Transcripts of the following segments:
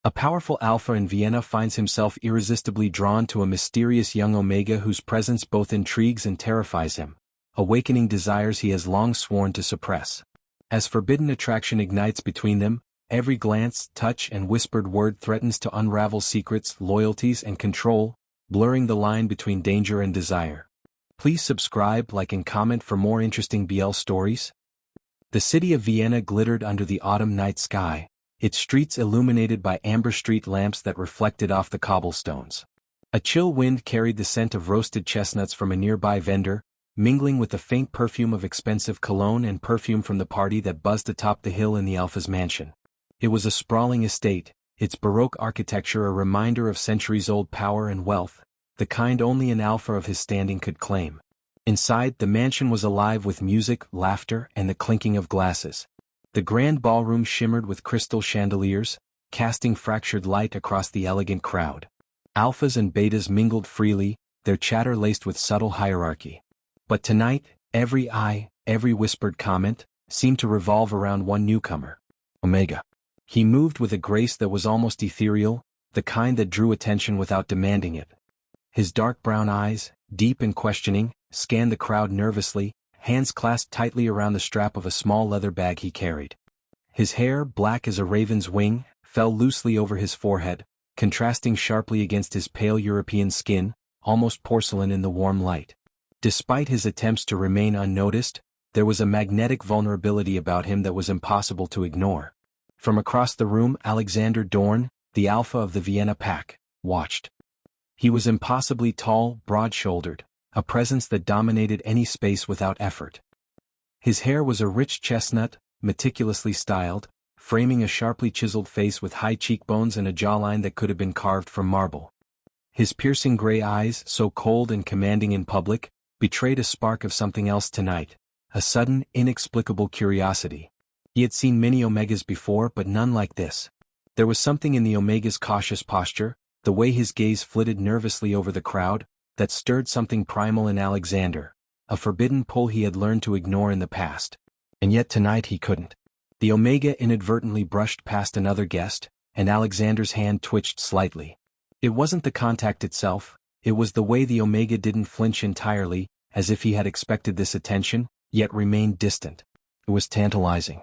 A powerful alpha in Vienna finds himself irresistibly drawn to a mysterious young Omega whose presence both intrigues and terrifies him, awakening desires he has long sworn to suppress. As forbidden attraction ignites between them, every glance, touch, and whispered word threatens to unravel secrets, loyalties, and control, blurring the line between danger and desire. Please subscribe, like, and comment for more interesting BL stories. The city of Vienna glittered under the autumn night sky, its streets illuminated by amber street lamps that reflected off the cobblestones. A chill wind carried the scent of roasted chestnuts from a nearby vendor, mingling with the faint perfume of expensive cologne and perfume from the party that buzzed atop the hill in the Alpha's mansion. It was a sprawling estate, its Baroque architecture a reminder of centuries-old power and wealth, the kind only an Alpha of his standing could claim. Inside, the mansion was alive with music, laughter, and the clinking of glasses. The grand ballroom shimmered with crystal chandeliers, casting fractured light across the elegant crowd. Alphas and betas mingled freely, their chatter laced with subtle hierarchy. But tonight, every eye, every whispered comment, seemed to revolve around one newcomer. Omega. He moved with a grace that was almost ethereal, the kind that drew attention without demanding it. His dark brown eyes, deep and questioning, scanned the crowd nervously, hands clasped tightly around the strap of a small leather bag he carried. His hair, black as a raven's wing, fell loosely over his forehead, contrasting sharply against his pale European skin, almost porcelain in the warm light. Despite his attempts to remain unnoticed, there was a magnetic vulnerability about him that was impossible to ignore. From across the room, Alexander Dorn, the alpha of the Vienna pack, watched. He was impossibly tall, broad-shouldered, a presence that dominated any space without effort. His hair was a rich chestnut, meticulously styled, framing a sharply chiseled face with high cheekbones and a jawline that could have been carved from marble. His piercing gray eyes, so cold and commanding in public, betrayed a spark of something else tonight, a sudden, inexplicable curiosity. He had seen many Omegas before, but none like this. There was something in the Omega's cautious posture, the way his gaze flitted nervously over the crowd, that stirred something primal in Alexander, a forbidden pull he had learned to ignore in the past. And yet tonight he couldn't. The Omega inadvertently brushed past another guest, and Alexander's hand twitched slightly. It wasn't the contact itself, it was the way the Omega didn't flinch entirely, as if he had expected this attention, yet remained distant. It was tantalizing.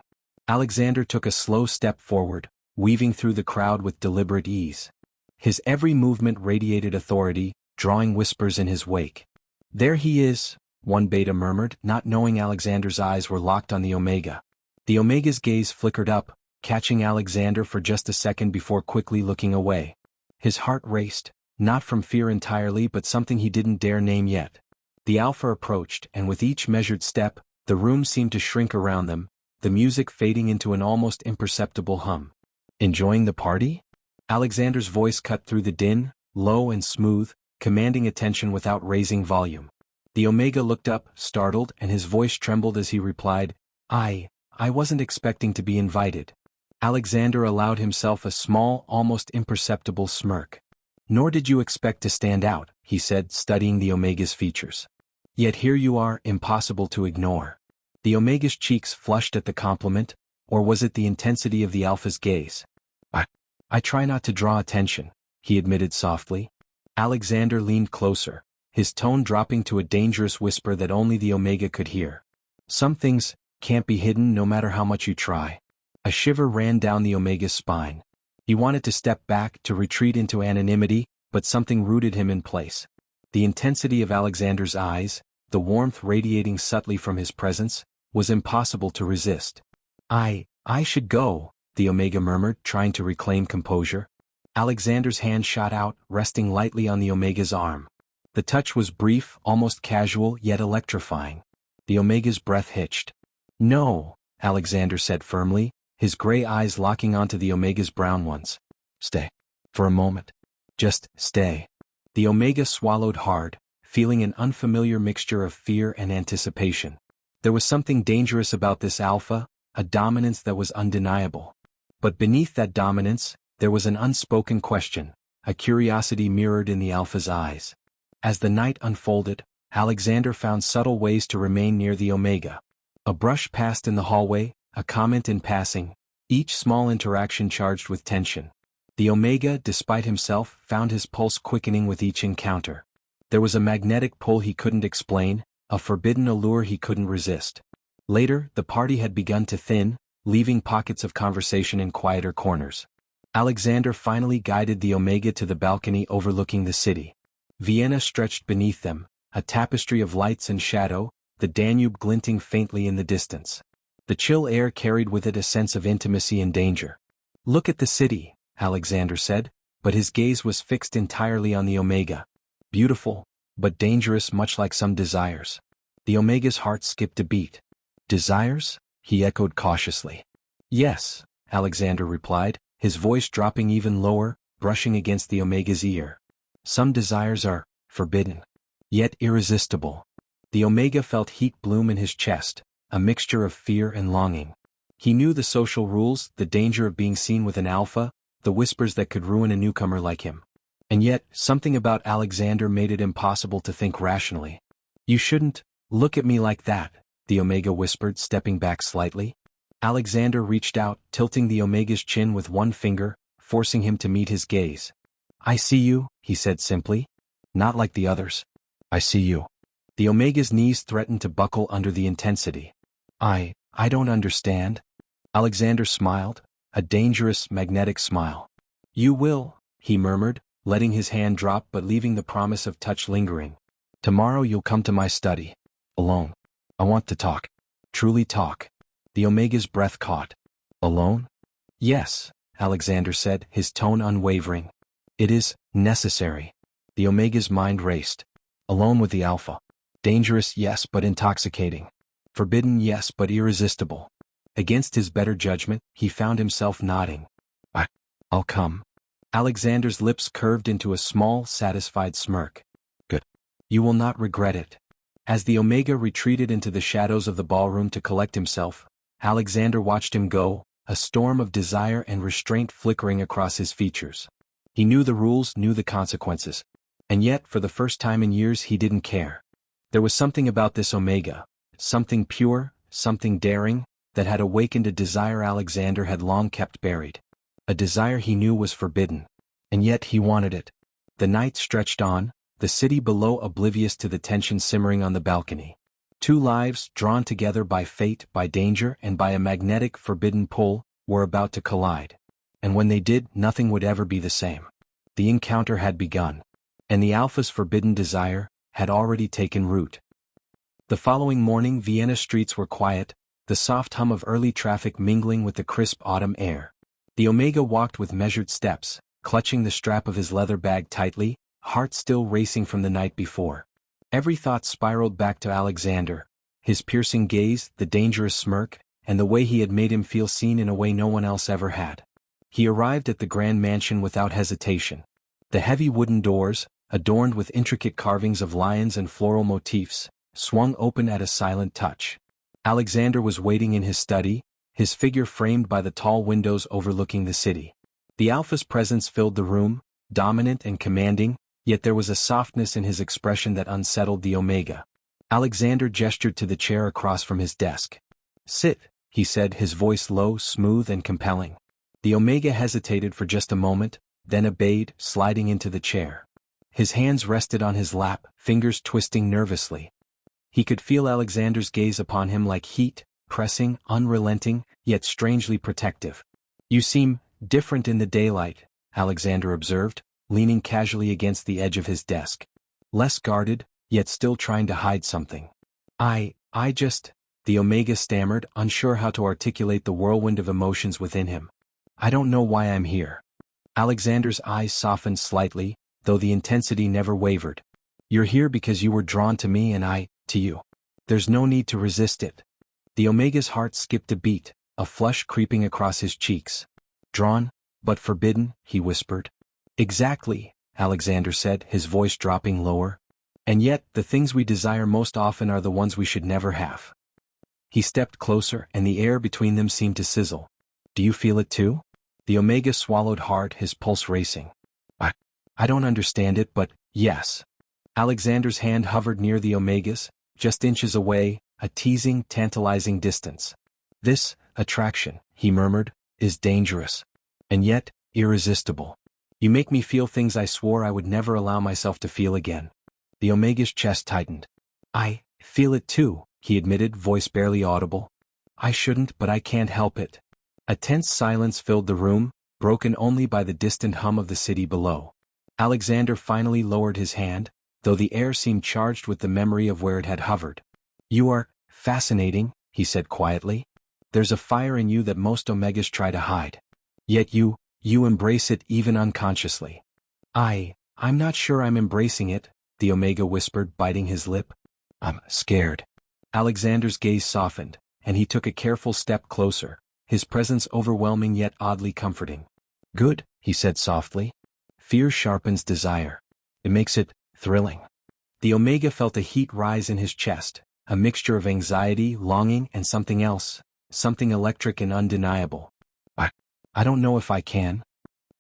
Alexander took a slow step forward, weaving through the crowd with deliberate ease. His every movement radiated authority, drawing whispers in his wake. "There he is," one beta murmured, not knowing Alexander's eyes were locked on the Omega. The Omega's gaze flickered up, catching Alexander for just a second before quickly looking away. His heart raced, not from fear entirely but something he didn't dare name yet. The Alpha approached, and with each measured step, the room seemed to shrink around them, the music fading into an almost imperceptible hum. "Enjoying the party?" Alexander's voice cut through the din, low and smooth, commanding attention without raising volume. The Omega looked up, startled, and his voice trembled as he replied, I wasn't expecting to be invited." Alexander allowed himself a small, almost imperceptible smirk. "Nor did you expect to stand out," he said, studying the Omega's features. "Yet here you are, impossible to ignore." The Omega's cheeks flushed at the compliment, or was it the intensity of the Alpha's gaze? I try not to draw attention," he admitted softly. Alexander leaned closer, his tone dropping to a dangerous whisper that only the Omega could hear. "Some things can't be hidden no matter how much you try." A shiver ran down the Omega's spine. He wanted to step back, to retreat into anonymity, but something rooted him in place. The intensity of Alexander's eyes, the warmth radiating subtly from his presence, was impossible to resist. I should go," the Omega murmured, trying to reclaim composure. Alexander's hand shot out, resting lightly on the Omega's arm. The touch was brief, almost casual, yet electrifying. The Omega's breath hitched. "No," Alexander said firmly, his gray eyes locking onto the Omega's brown ones. "Stay. For a moment. Just stay." The Omega swallowed hard, feeling an unfamiliar mixture of fear and anticipation. There was something dangerous about this Alpha, a dominance that was undeniable. But beneath that dominance, there was an unspoken question, a curiosity mirrored in the Alpha's eyes. As the night unfolded, Alexander found subtle ways to remain near the Omega. A brush passed in the hallway, a comment in passing, each small interaction charged with tension. The Omega, despite himself, found his pulse quickening with each encounter. There was a magnetic pull he couldn't explain, a forbidden allure he couldn't resist. Later, the party had begun to thin, leaving pockets of conversation in quieter corners. Alexander finally guided the Omega to the balcony overlooking the city. Vienna stretched beneath them, a tapestry of lights and shadow, the Danube glinting faintly in the distance. The chill air carried with it a sense of intimacy and danger. "Look at the city," Alexander said, but his gaze was fixed entirely on the Omega. Beautiful, but dangerous, much like some desires. The Omega's heart skipped a beat. "Desires?" he echoed cautiously. "Yes," Alexander replied, his voice dropping even lower, brushing against the Omega's ear. "Some desires are forbidden, yet irresistible." The Omega felt heat bloom in his chest, a mixture of fear and longing. He knew the social rules, the danger of being seen with an alpha, the whispers that could ruin a newcomer like him. And yet, something about Alexander made it impossible to think rationally. "You shouldn't look at me like that," the Omega whispered, stepping back slightly. Alexander reached out, tilting the Omega's chin with one finger, forcing him to meet his gaze. "I see you," he said simply. "Not like the others. I see you." The Omega's knees threatened to buckle under the intensity. I don't understand." Alexander smiled, a dangerous, magnetic smile. "You will," he murmured, letting his hand drop but leaving the promise of touch lingering. "Tomorrow you'll come to my study. Alone. I want to talk. Truly talk." The Omega's breath caught. "Alone?" "Yes," Alexander said, his tone unwavering. "It is necessary." The Omega's mind raced. Alone with the Alpha. Dangerous, yes, but intoxicating. Forbidden, yes, but irresistible. Against his better judgment, he found himself nodding. I'll come." Alexander's lips curved into a small, satisfied smirk. "Good. You will not regret it." As the Omega retreated into the shadows of the ballroom to collect himself, Alexander watched him go, a storm of desire and restraint flickering across his features. He knew the rules, knew the consequences. And yet, for the first time in years, he didn't care. There was something about this Omega, something pure, something daring, that had awakened a desire Alexander had long kept buried. A desire he knew was forbidden. And yet he wanted it. The night stretched on, the city below oblivious to the tension simmering on the balcony. Two lives, drawn together by fate, by danger, and by a magnetic forbidden pull, were about to collide. And when they did, nothing would ever be the same. The encounter had begun. And the Alpha's forbidden desire had already taken root. The following morning Vienna streets were quiet, the soft hum of early traffic mingling with the crisp autumn air. The Omega walked with measured steps, clutching the strap of his leather bag tightly, heart still racing from the night before. Every thought spiraled back to Alexander, his piercing gaze, the dangerous smirk, and the way he had made him feel seen in a way no one else ever had. He arrived at the grand mansion without hesitation. The heavy wooden doors, adorned with intricate carvings of lions and floral motifs, swung open at a silent touch. Alexander was waiting in his study, his figure framed by the tall windows overlooking the city. The Alpha's presence filled the room, dominant and commanding, yet there was a softness in his expression that unsettled the Omega. Alexander gestured to the chair across from his desk. "Sit," he said, his voice low, smooth and compelling. The Omega hesitated for just a moment, then obeyed, sliding into the chair. His hands rested on his lap, fingers twisting nervously. He could feel Alexander's gaze upon him like heat, pressing, unrelenting, yet strangely protective. "You seem different in the daylight," Alexander observed, leaning casually against the edge of his desk. Less guarded, yet still trying to hide something. I just," the Omega stammered, unsure how to articulate the whirlwind of emotions within him. "I don't know why I'm here." Alexander's eyes softened slightly, though the intensity never wavered. "You're here because you were drawn to me and I, to you. There's no need to resist it." The Omega's heart skipped a beat, a flush creeping across his cheeks. "Drawn, but forbidden," he whispered. "Exactly," Alexander said, his voice dropping lower. "And yet, the things we desire most often are the ones we should never have." He stepped closer, and the air between them seemed to sizzle. "Do you feel it too?" The Omega swallowed hard, his pulse racing. I don't understand it, but, yes." Alexander's hand hovered near the Omega's, just inches away, a teasing, tantalizing distance. "This attraction," he murmured, "is dangerous. And yet, Irresistible. You make me feel things I swore I would never allow myself to feel again. The Omega's chest tightened. I feel it too, he admitted, voice barely audible. I shouldn't, but I can't help it. A tense silence filled the room, broken only by the distant hum of the city below. Alexander finally lowered his hand, though the air seemed charged with the memory of where it had hovered. You are fascinating, he said quietly. There's a fire in you that most Omegas try to hide. Yet you embrace it even unconsciously. I'm not sure I'm embracing it, the Omega whispered, biting his lip. I'm scared. Alexander's gaze softened, and he took a careful step closer, his presence overwhelming yet oddly comforting. Good, he said softly. Fear sharpens desire. It makes it thrilling. The Omega felt a heat rise in his chest, a mixture of anxiety, longing, and something else, something electric and undeniable. I don't know if I can.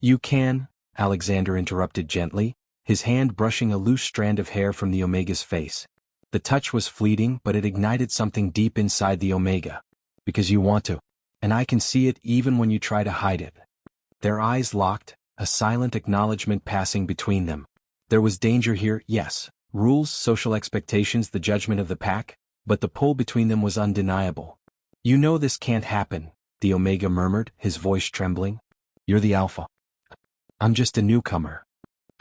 You can, Alexander interrupted gently, his hand brushing a loose strand of hair from the Omega's face. The touch was fleeting, but it ignited something deep inside the Omega. Because you want to. And I can see it even when you try to hide it. Their eyes locked, a silent acknowledgement passing between them. There was danger here, yes, rules, social expectations, the judgment of the pack, but the pull between them was undeniable. You know this can't happen, the Omega murmured, his voice trembling. You're the Alpha. I'm just a newcomer.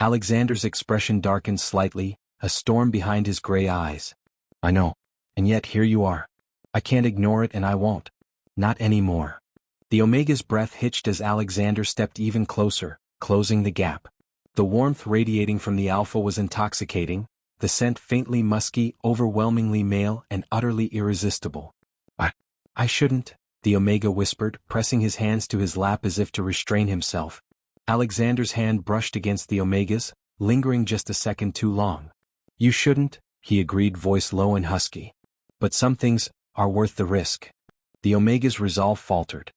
Alexander's expression darkened slightly, a storm behind his gray eyes. I know. And yet here you are. I can't ignore it and I won't. Not anymore. The Omega's breath hitched as Alexander stepped even closer, closing the gap. The warmth radiating from the Alpha was intoxicating, the scent faintly musky, overwhelmingly male, and utterly irresistible. I shouldn't, the Omega whispered, pressing his hands to his lap as if to restrain himself. Alexander's hand brushed against the Omega's, lingering just a second too long. You shouldn't, he agreed, voice low and husky. But some things are worth the risk. The Omega's resolve faltered.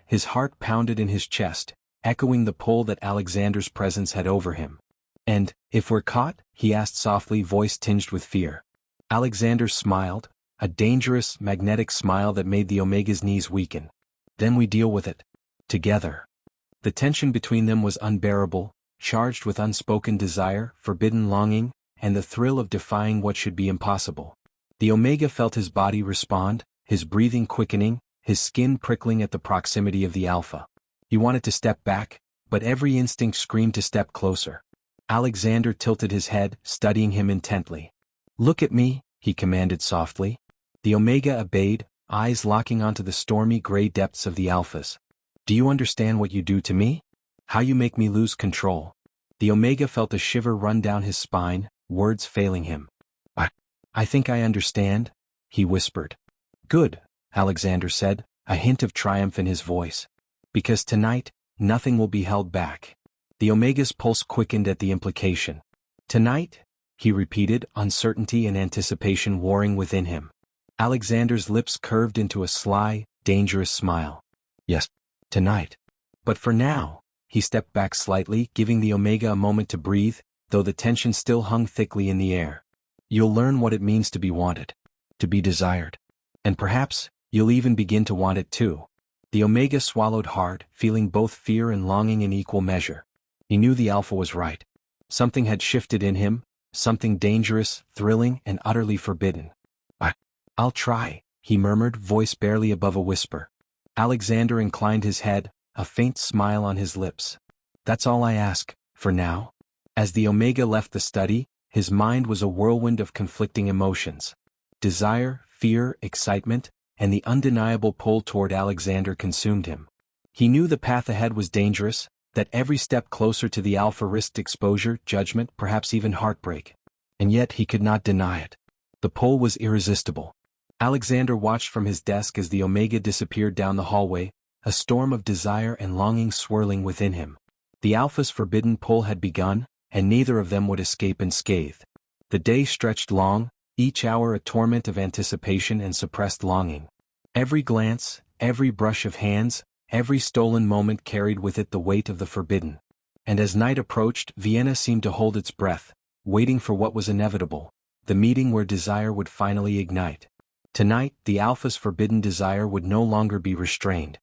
His heart pounded in his chest, echoing the pull that Alexander's presence had over him. And, if we're caught? He asked softly, voice tinged with fear. Alexander smiled, a dangerous, magnetic smile that made the Omega's knees weaken. Then we deal with it. Together. The tension between them was unbearable, charged with unspoken desire, forbidden longing, and the thrill of defying what should be impossible. The Omega felt his body respond, his breathing quickening, his skin prickling at the proximity of the Alpha. He wanted to step back, but every instinct screamed to step closer. Alexander tilted his head, studying him intently. Look at me, he commanded softly. The Omega obeyed, eyes locking onto the stormy gray depths of the Alpha's. Do you understand what you do to me? How you make me lose control? The Omega felt a shiver run down his spine, words failing him. I think I understand, he whispered. Good, Alexander said, a hint of triumph in his voice. Because tonight, nothing will be held back. The Omega's pulse quickened at the implication. Tonight? He repeated, uncertainty and anticipation warring within him. Alexander's lips curved into a sly, dangerous smile. Yes, tonight. But for now, he stepped back slightly, giving the Omega a moment to breathe, though the tension still hung thickly in the air. You'll learn what it means to be wanted, to be desired. And perhaps, you'll even begin to want it too. The Omega swallowed hard, feeling both fear and longing in equal measure. He knew the Alpha was right. Something had shifted in him, something dangerous, thrilling, and utterly forbidden. I'll try, he murmured, voice barely above a whisper. Alexander inclined his head, a faint smile on his lips. That's all I ask, for now. As the Omega left the study, his mind was a whirlwind of conflicting emotions. Desire, fear, excitement, and the undeniable pull toward Alexander consumed him. He knew the path ahead was dangerous, that every step closer to the Alpha risked exposure, judgment, perhaps even heartbreak. And yet he could not deny it. The pull was irresistible. Alexander watched from his desk as the Omega disappeared down the hallway, a storm of desire and longing swirling within him. The Alpha's forbidden pull had begun, and neither of them would escape unscathed. The day stretched long, each hour a torment of anticipation and suppressed longing. Every glance, every brush of hands, every stolen moment carried with it the weight of the forbidden. And as night approached, Vienna seemed to hold its breath, waiting for what was inevitable, the meeting where desire would finally ignite. Tonight, the Alpha's forbidden desire would no longer be restrained.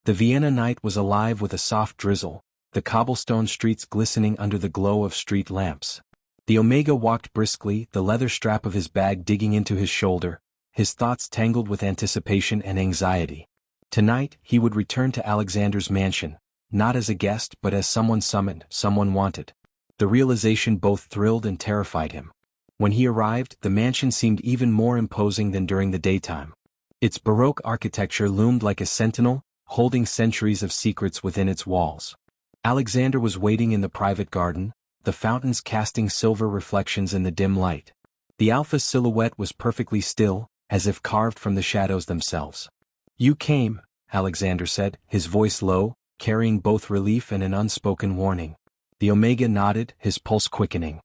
The Vienna night was alive with a soft drizzle, the cobblestone streets glistening under the glow of street lamps. The Omega walked briskly, the leather strap of his bag digging into his shoulder, his thoughts tangled with anticipation and anxiety. Tonight, he would return to Alexander's mansion, not as a guest but as someone summoned, someone wanted. The realization both thrilled and terrified him. When he arrived, the mansion seemed even more imposing than during the daytime. Its Baroque architecture loomed like a sentinel, holding centuries of secrets within its walls. Alexander was waiting in the private garden, the fountains casting silver reflections in the dim light. The Alpha's silhouette was perfectly still, as if carved from the shadows themselves. "You came," Alexander said, his voice low, carrying both relief and an unspoken warning. The Omega nodded, his pulse quickening.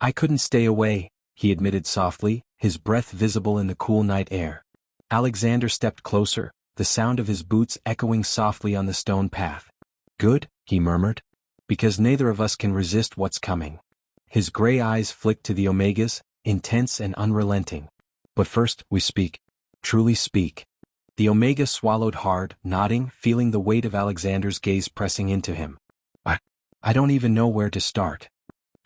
I couldn't stay away," he admitted softly, his breath visible in the cool night air. Alexander stepped closer, the sound of his boots echoing softly on the stone path. "Good," he murmured. "Because neither of us can resist what's coming." His gray eyes flicked to the Omegas, intense and unrelenting. "But first, we speak. Truly speak." The Omega swallowed hard, nodding, feeling the weight of Alexander's gaze pressing into him. I don't even know where to start."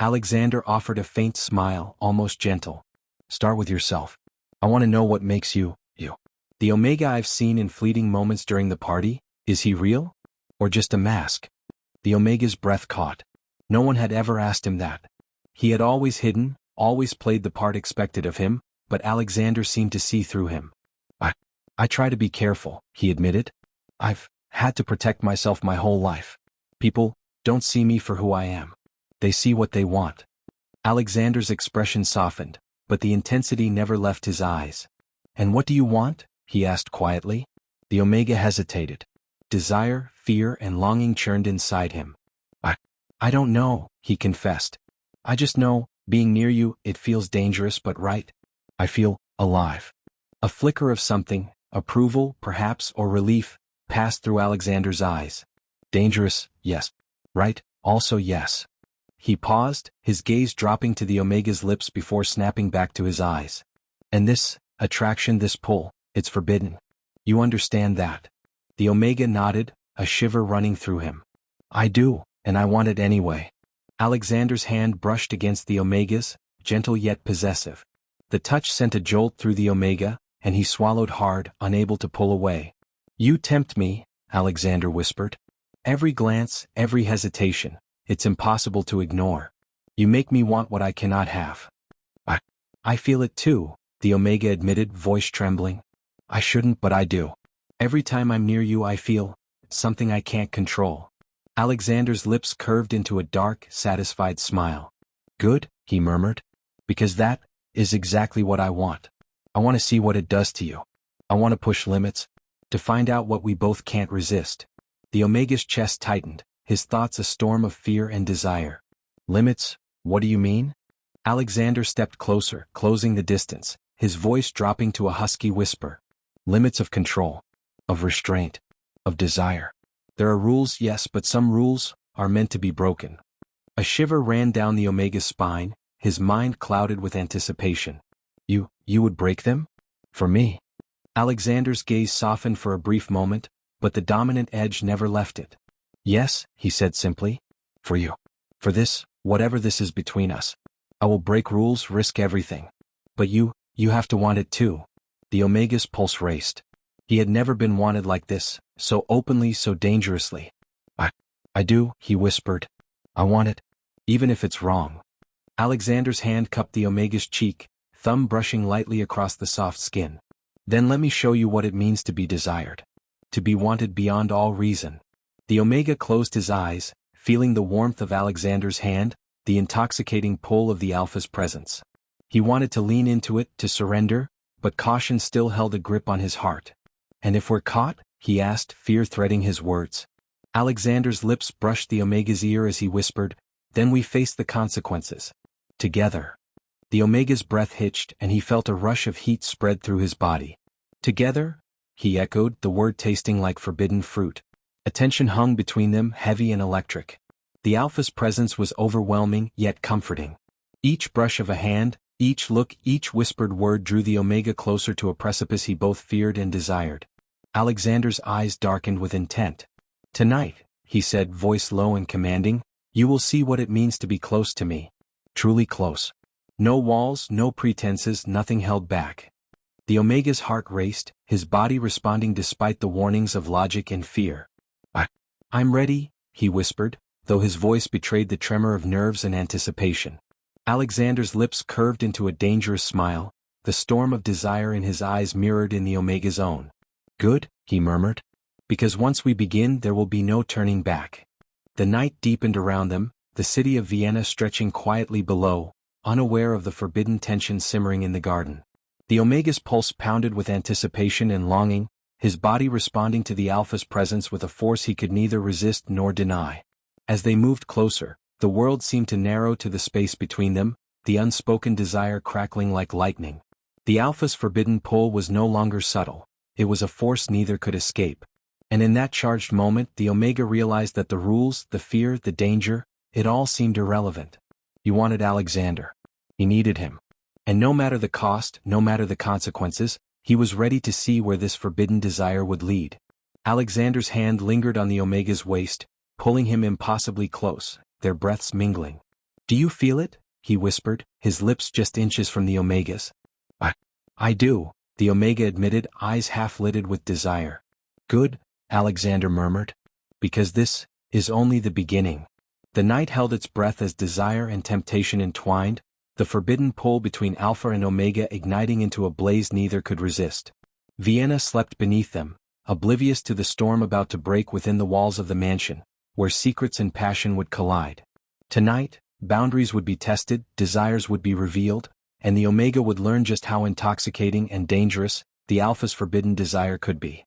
Alexander offered a faint smile, almost gentle. "Start with yourself. I want to know what makes you, you. The Omega I've seen in fleeting moments during the party, is he real? Or just a mask?" The Omega's breath caught. No one had ever asked him that. He had always hidden, always played the part expected of him, but Alexander seemed to see through him. I try to be careful," he admitted. "I've had to protect myself my whole life. People don't see me for who I am. They see what they want." Alexander's expression softened, but the intensity never left his eyes. "And what do you want?" he asked quietly. The Omega hesitated. Desire, fear, and longing churned inside him. I don't know," he confessed. "I just know, being near you, it feels dangerous but right. I feel alive." A flicker of something, approval, perhaps, or relief, passed through Alexander's eyes. Dangerous, yes. Right, also yes. He paused, his gaze dropping to the Omega's lips before snapping back to his eyes. "And this attraction, this pull, it's forbidden. You understand that?" The Omega nodded, a shiver running through him. "I do, and I want it anyway." Alexander's hand brushed against the Omega's, gentle yet possessive. The touch sent a jolt through the Omega, and he swallowed hard, unable to pull away. "You tempt me," Alexander whispered. "Every glance, every hesitation, it's impossible to ignore. You make me want what I cannot have." I feel it too," the Omega admitted, voice trembling. "I shouldn't, but I do. Every time I'm near you I feel something I can't control." Alexander's lips curved into a dark, satisfied smile. "Good," he murmured. "Because that is exactly what I want. I want to see what it does to you. I want to push limits, to find out what we both can't resist." The Omega's chest tightened, his thoughts a storm of fear and desire. "Limits? What do you mean?" Alexander stepped closer, closing the distance, his voice dropping to a husky whisper. "Limits of control, of restraint, of desire. There are rules, yes, but some rules are meant to be broken." A shiver ran down the Omega's spine, his mind clouded with anticipation. You would break them? For me?" Alexander's gaze softened for a brief moment, but the dominant edge never left it. "Yes," he said simply. "For you. For this, whatever this is between us. I will break rules, risk everything. But you have to want it too." The Omega's pulse raced. He had never been wanted like this, so openly, so dangerously. I do," he whispered. "I want it, even if it's wrong." Alexander's hand cupped the Omega's cheek, thumb brushing lightly across the soft skin. "Then let me show you what it means to be desired. To be wanted beyond all reason." The Omega closed his eyes, feeling the warmth of Alexander's hand, the intoxicating pull of the Alpha's presence. He wanted to lean into it, to surrender, but caution still held a grip on his heart. "And if we're caught?" he asked, fear threading his words. Alexander's lips brushed the Omega's ear as he whispered, "Then we face the consequences. Together." The Omega's breath hitched, and he felt a rush of heat spread through his body. "Together?" he echoed, the word tasting like forbidden fruit. A tension hung between them, heavy and electric. The Alpha's presence was overwhelming, yet comforting. Each brush of a hand, each look, each whispered word drew the Omega closer to a precipice he both feared and desired. Alexander's eyes darkened with intent. "Tonight," he said, voice low and commanding, "you will see what it means to be close to me. Truly close. No walls, no pretenses, nothing held back." The Omega's heart raced, his body responding despite the warnings of logic and fear. "I'm ready," he whispered, though his voice betrayed the tremor of nerves and anticipation. Alexander's lips curved into a dangerous smile, the storm of desire in his eyes mirrored in the Omega's own. "Good," he murmured. "Because once we begin there will be no turning back." The night deepened around them, the city of Vienna stretching quietly below, unaware of the forbidden tension simmering in the garden. The Omega's pulse pounded with anticipation and longing, his body responding to the Alpha's presence with a force he could neither resist nor deny. As they moved closer, the world seemed to narrow to the space between them, the unspoken desire crackling like lightning. The Alpha's forbidden pull was no longer subtle, it was a force neither could escape. And in that charged moment the Omega realized that the rules, the fear, the danger, it all seemed irrelevant. He wanted Alexander. He needed him. And no matter the cost, no matter the consequences, he was ready to see where this forbidden desire would lead. Alexander's hand lingered on the Omega's waist, pulling him impossibly close, their breaths mingling. "Do you feel it?" he whispered, his lips just inches from the Omega's. I do," the Omega admitted, eyes half-lidded with desire. "Good," Alexander murmured. "Because this is only the beginning." The night held its breath as desire and temptation entwined, the forbidden pull between Alpha and Omega igniting into a blaze neither could resist. Vienna slept beneath them, oblivious to the storm about to break within the walls of the mansion, where secrets and passion would collide. Tonight, boundaries would be tested, desires would be revealed, and the Omega would learn just how intoxicating and dangerous the Alpha's forbidden desire could be.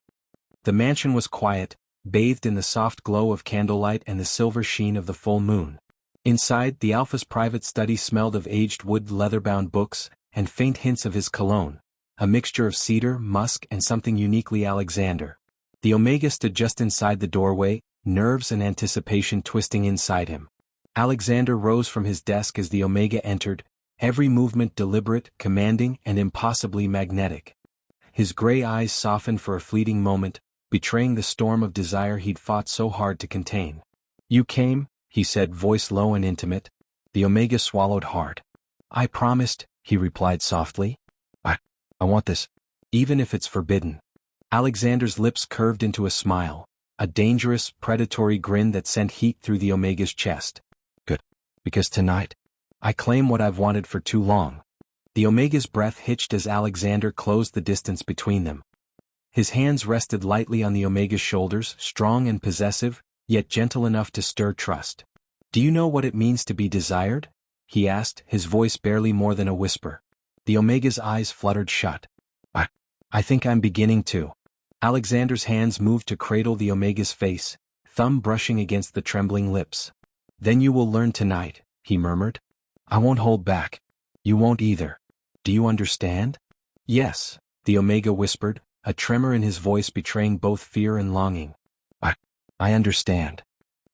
The mansion was quiet, bathed in the soft glow of candlelight and the silver sheen of the full moon. Inside, the Alpha's private study smelled of aged wood, leather-bound books, and faint hints of his cologne, a mixture of cedar, musk, and something uniquely Alexander. The Omega stood just inside the doorway, nerves and anticipation twisting inside him. Alexander rose from his desk as the Omega entered, every movement deliberate, commanding, and impossibly magnetic. His gray eyes softened for a fleeting moment, betraying the storm of desire he'd fought so hard to contain. "You came," he said, voice low and intimate. The Omega swallowed hard. "I promised," he replied softly. I want this. Even if it's forbidden." Alexander's lips curved into a smile, a dangerous, predatory grin that sent heat through the Omega's chest. "Good. Because tonight, I claim what I've wanted for too long." The Omega's breath hitched as Alexander closed the distance between them. His hands rested lightly on the Omega's shoulders, strong and possessive, yet gentle enough to stir trust. "Do you know what it means to be desired?" he asked, his voice barely more than a whisper. The Omega's eyes fluttered shut. I think I'm beginning to." Alexander's hands moved to cradle the Omega's face, thumb brushing against the trembling lips. "Then you will learn tonight," he murmured. "I won't hold back. You won't either. Do you understand?" "Yes," the Omega whispered, a tremor in his voice betraying both fear and longing. I understand."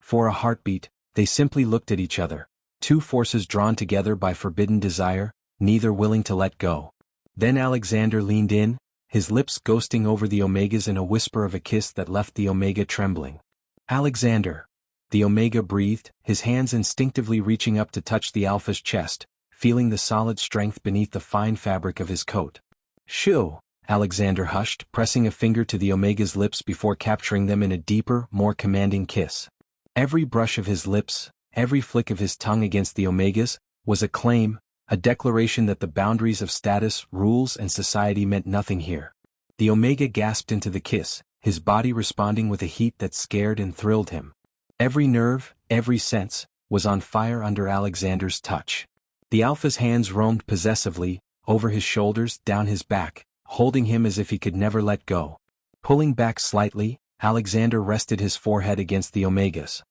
For a heartbeat, they simply looked at each other, two forces drawn together by forbidden desire, neither willing to let go. Then Alexander leaned in, his lips ghosting over the Omega's in a whisper of a kiss that left the Omega trembling. "Alexander," the Omega breathed, his hands instinctively reaching up to touch the Alpha's chest, feeling the solid strength beneath the fine fabric of his coat. "Shoo," Alexander hushed, pressing a finger to the Omega's lips before capturing them in a deeper, more commanding kiss. Every brush of his lips, every flick of his tongue against the Omega's, was a claim, a declaration that the boundaries of status, rules, and society meant nothing here. The Omega gasped into the kiss, his body responding with a heat that scared and thrilled him. Every nerve, every sense, was on fire under Alexander's touch. The Alpha's hands roamed possessively, over his shoulders, down his back, holding him as if he could never let go. Pulling back slightly, Alexander rested his forehead against the Omega's.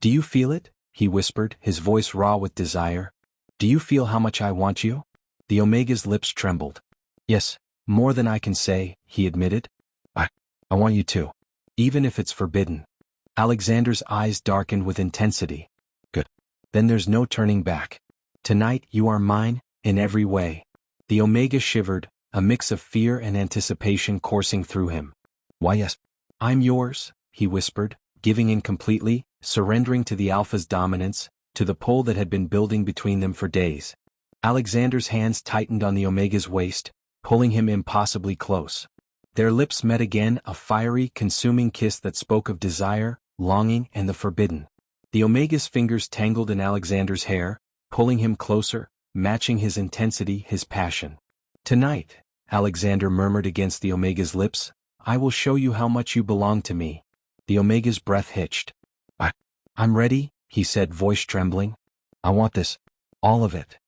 "Do you feel it?" he whispered, his voice raw with desire. "Do you feel how much I want you?" The Omega's lips trembled. "Yes, more than I can say," he admitted. I want you to. Even if it's forbidden." Alexander's eyes darkened with intensity. "Good. Then there's no turning back. Tonight you are mine, in every way." The Omega shivered, a mix of fear and anticipation coursing through him. Why yes. I'm yours, he whispered, giving in completely, surrendering to the Alpha's dominance, to the pull that had been building between them for days. Alexander's hands tightened on the Omega's waist, pulling him impossibly close. Their lips met again, a fiery, consuming kiss that spoke of desire, longing, and the forbidden. The Omega's fingers tangled in Alexander's hair, pulling him closer, matching his intensity, his passion. Tonight, Alexander murmured against the Omega's lips, I will show you how much you belong to me. The Omega's breath hitched. I'm ready, he said, voice trembling. I want this. All of it.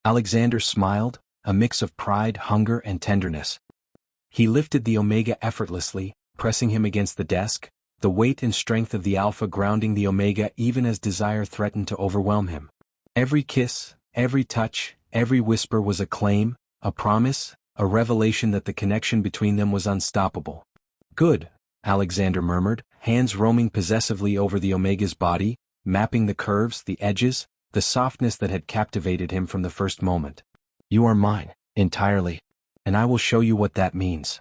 Alexander smiled, a mix of pride, hunger, and tenderness. He lifted the Omega effortlessly, pressing him against the desk, the weight and strength of the Alpha grounding the Omega even as desire threatened to overwhelm him. Every kiss, every touch, every whisper was a claim, a promise, a revelation that the connection between them was unstoppable. Good, Alexander murmured, hands roaming possessively over the Omega's body, mapping the curves, the edges, the softness that had captivated him from the first moment. You are mine, entirely, and I will show you what that means.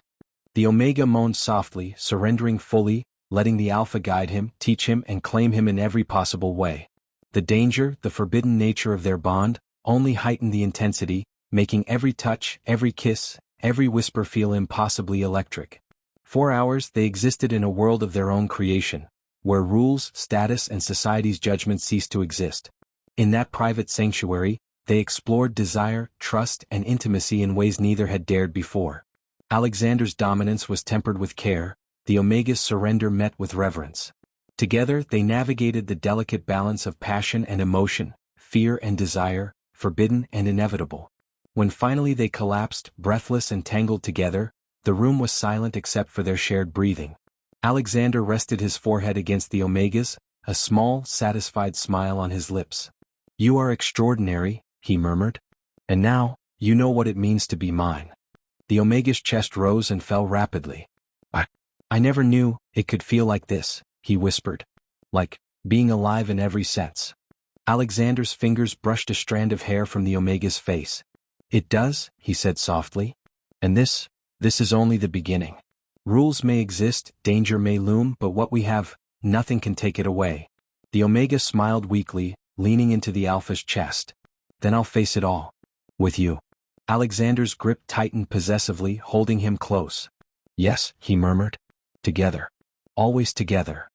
The Omega moaned softly, surrendering fully, letting the Alpha guide him, teach him, and claim him in every possible way. The danger, the forbidden nature of their bond, only heightened the intensity, making every touch, every kiss, every whisper feel impossibly electric. 4 hours they existed in a world of their own creation, where rules, status, and society's judgment ceased to exist. In that private sanctuary, they explored desire, trust, and intimacy in ways neither had dared before. Alexander's dominance was tempered with care, the Omega's surrender met with reverence. Together they navigated the delicate balance of passion and emotion, fear and desire, forbidden and inevitable. When finally they collapsed, breathless and tangled together, the room was silent except for their shared breathing. Alexander rested his forehead against the Omega's, a small, satisfied smile on his lips. You are extraordinary, he murmured. And now, you know what it means to be mine. The Omega's chest rose and fell rapidly. I never knew it could feel like this, he whispered. Like being alive in every sense. Alexander's fingers brushed a strand of hair from the Omega's face. It does, he said softly. And this is only the beginning. Rules may exist, danger may loom, but what we have, nothing can take it away. The Omega smiled weakly, leaning into the Alpha's chest. Then I'll face it all. With you. Alexander's grip tightened possessively, holding him close. Yes, he murmured. Together. Always together.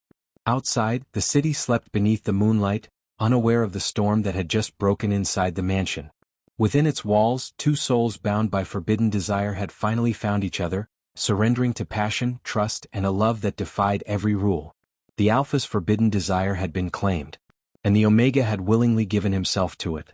Outside, the city slept beneath the moonlight, unaware of the storm that had just broken inside the mansion. Within its walls, two souls bound by forbidden desire had finally found each other, surrendering to passion, trust, and a love that defied every rule. The Alpha's forbidden desire had been claimed, and the Omega had willingly given himself to it.